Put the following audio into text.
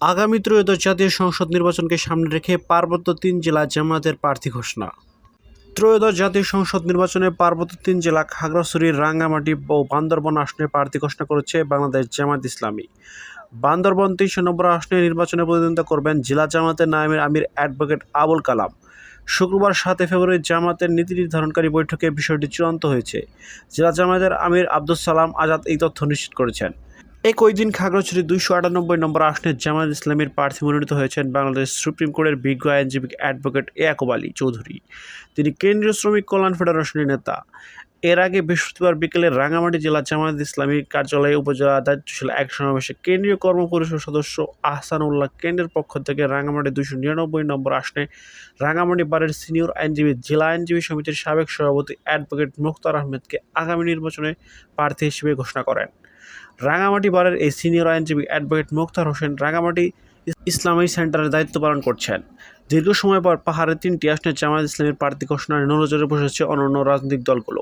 আগামী ত্রয়োদশ জাতীয় সংসদ নির্বাচনকে সামনে রেখে পার্বত্য ৩ জেলা জামায়াতের প্রার্থী ঘোষণা। ত্রয়োদশ জাতীয় সংসদ নির্বাচনে পার্বত্য ৩ জেলা খাগড়াছড়ি, রাঙ্গামাটি ও বান্দরবান আসনে প্রার্থী ঘোষণা করেছে বাংলাদেশ জামায়াত ইসলামী। বান্দরবান ৩০০ নম্বর আসনে নির্বাচনে প্রতিদ্বন্দ্বিতা করবেন জেলা জামায়াতের নায়েবে আমির অ্যাডভোকেট আবুল কালাম। শুক্রবার ৭ ফেব্রুয়ারি জামায়াতের নীতি নির্ধারণকারী বৈঠকে বিষয়টি চূড়ান্ত হয়েছে। জেলা জামায়াতের আমির আব্দুস সালাম আজাদ এই তথ্য নিশ্চিত করেছেন। একই দিন খাগড়াছড়ি ২৯৮ নম্বর আসনে জামায়াত ইসলামীর প্রার্থী মনোনীত হয়েছেন বাংলাদেশ সুপ্রিম কোর্টের বিজ্ঞ আইনজীবী অ্যাডভোকেট ইয়াকুব আলী চৌধুরী। তিনি কেন্দ্রীয় শ্রমিক কল্যাণ ফেডারেশনের নেতা। এর আগে বৃহস্পতিবার বিকেলে রাঙ্গামাটি জেলা জামায়াত ইসলামীর কার্যালয়ে উপজেলা দায়িত্বশীল এক সমাবেশে কেন্দ্রীয় কর্ম পরিষদ সদস্য আহসানুল্লাহ কেন্দ্রের পক্ষ থেকে রাঙ্গামাটি ২৯৯ নম্বর আসনে রাঙ্গামাটি বারের সিনিয়র আইনজীবী জেলা আইনজীবী সমিতির সাবেক সভাপতি অ্যাডভোকেট মুখতার আহমেদকে আগামী নির্বাচনে প্রার্থী হিসেবে ঘোষণা করেন। রাঙ্গামাটি বারের এই সিনিয়র আইনজীবী অ্যাডভোকেট মুখতার হোসেন রাঙ্গামাটি ইসলামী সেন্টারের দায়িত্ব পালন করছেন। দীর্ঘ সময় পর পাহাড়ের ৩টি আসনে জামায়াত ইসলামীর প্রার্থী ঘোষণার নজরে বসেছে অন্যান্য রাজনৈতিক দলগুলো।